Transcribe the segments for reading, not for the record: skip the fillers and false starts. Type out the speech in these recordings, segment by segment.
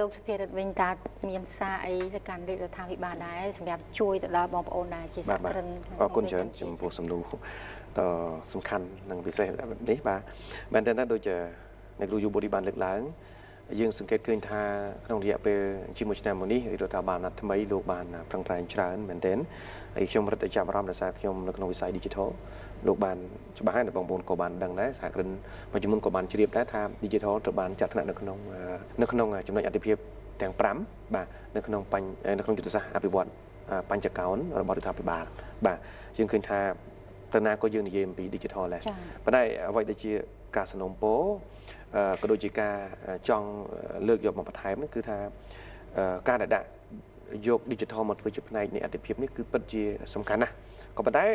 លោកសុភារិទ្ធវិញតាមានសារអីទៅកាន់រាជរដ្ឋាភិបាលដែរសម្រាប់ជួយទៅដល់បងប្អូនដែរជាសហគ្រិនអរគុណច្រើនចំពោះសំណួរដ៏សំខាន់និងពិសេសនេះបាទមែនតើដូចជាអ្នកគ្រូយុវបុរីបានលើកឡើងយើងសង្កេតឃើញថាក្នុងរយៈពេលជាមួយឆ្នាំមុននេះរដ្ឋាភិបាលអាណត្តិថ្មីលោកបានប្រឹងប្រែងច្រើនមែនទែនហើយខ្ញុំរត់ទៅចាប់អារម្មណ៍ដោយសារខ្ញុំនៅក្នុងវិស័យ Digital លោកបានច្បាស់ហើយបងប្អូនក៏បានដឹងដែរសហគ្រិនមួយចំនួនក៏បានជ្រាបដែរថា Digital ត្រូវបានចាត់ថ្នាក់នៅក្នុងចំណុចអាទិភាពទាំង5បាទនៅក្នុងយុទ្ធសាស្ត្រអភិវឌ្ឍបញ្ចកោណរបស់រដ្ឋាភិបាលបាទយើងឃើញថាតើណាក៏យើងនិយាយអំពី Digital ដែរប៉ុន្តែអ្វីដែលជាការสนับสนุนក៏ដូចជាការចង់លើកយកមកបន្ថែមនោះគឺថាការដែលដាក់យក Digital មកធ្វើជាផ្នែកនៃអតិភិបនេះគឺពិតជាសំខាន់ណាស់ក៏ប៉ុន្តែ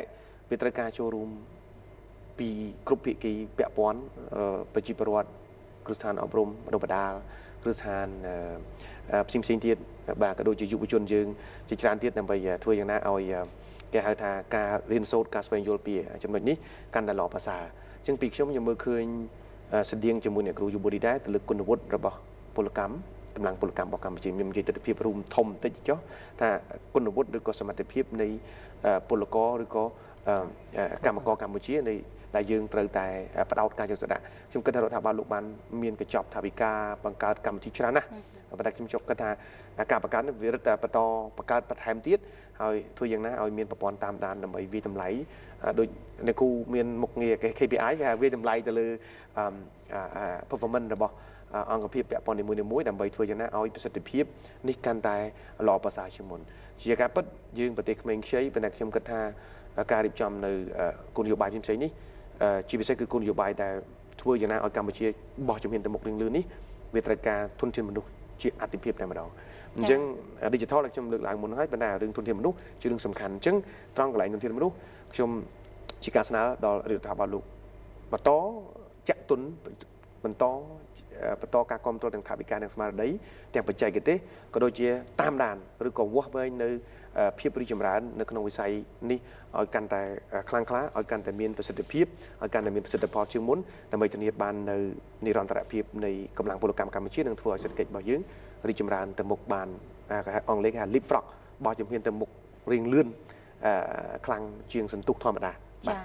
វាត្រូវការចូលរួមពីគ្រប់ភាគីពាក់ព័ន្ធប្រជាពលរដ្ឋគ្រឹះស្ថានអប់រំបណ្ដុះបណ្ដាលគ្រឹះស្ថានផ្សេងទៀតបាទក៏ដូចជាយុវជនយើងជាច្រើនទៀតដើម្បីធ្វើយ៉ាងណាឲ្យគេហៅថាការរៀនសូត្រការស្វែងយល់ពីចំណុចនេះកាន់តែល្អប្រសើរអញ្ចឹងពីខ្ញុំមើលឃើញស្តៀងជាមួយអ្នកគ្រូយុវបុរីដែរទៅលើគុណវុឌ្ឍរបស់ពលកម្មកម្លាំងពលកម្មរបស់កម្ពុជាមាននិយាយទស្សនវិជ្ជារួមធំបន្តិចចុះថាគុណវុឌ្ឍឬក៏សមត្ថភាពនៃពលករឬក៏កម្មករកម្ពុជានៃដែលយើងត្រូវតែបដោតការយកទៅដាក់ខ្ញុំគិតថារដ្ឋាភិបាលលោកបានមានកញ្ចប់ថាវិការបង្កើតកម្មវិធីច្រើនណាស់ប៉ុន្តែខ្ញុំជប់គិតថាការបង្កើតនេះវារឹតតែបន្តបង្កើតបន្ថែមទៀតហើយធ្វើយ៉ាងណាឲ្យមានប្រព័ន្ធតាមដានដើម្បីវិតម្លៃដូចអ្នកគ្រូមានមុខងារ KPI គេហៅវិតម្លៃទៅលើ performance របស់អង្គភាពពាក់ព័ន្ធនីមួយៗដើម្បីធ្វើយ៉ាងណាឲ្យប្រសិទ្ធភាពនេះកាន់តែល្អប្រសើរជាងមុនជាការពិតយើងប្រទេសក្មេងខ្ចីប៉ុន្តែខ្ញុំគិតថាការរៀបចំនៅគោលនយោបាយផ្សេងៗនេះជាពិសេសគឺគោលនយោបាយដែលធ្វើយ៉ាងណាឲ្យកម្ពុជាបោះជំហានទៅមុខរៀងលឿននេះវាត្រូវការធនធានមនុស្សជាអាទិភាពតែម្ដងអញ្ចឹង Digital ដែលខ្ញុំលើកឡើងមុនហើយប៉ុន្តែរឿងធនធានមនុស្សជារឿងសំខាន់អញ្ចឹងត្រង់កន្លែងធនធានមនុស្សខ្ញុំជាការស្នើដល់រដ្ឋាភិបាលលោកបន្តចាក់ទុនបន្តការគ្រប់គ្រងទាំងថវិកានិងស្មារតីទាំងបច្ចេកទេសក៏ដូចជាតាមដានឬក៏វាស់វែងនៅភាពរីកចម្រើននៅក្នុងវិស័យនេះឲ្យកាន់តែខ្លាំងក្លាឲ្យកាន់តែមានប្រសិទ្ធភាពឲ្យកាន់តែមានប្រសិទ្ធផលជាងមុនដើម្បីធានាបាននៅនិរន្តរភាពនៃកម្លាំងពលកម្មកម្ពុជានិងធ្វើឲ្យសេដ្ឋកិច្ចរបស់យើងរីកចម្រើនទៅមុខបានអង់គ្លេសគេហៅ leapfrog បោះជំហានទៅមុខរៀងលឿនខ្លាំងជាងសន្ទុះធម្មតាបាទ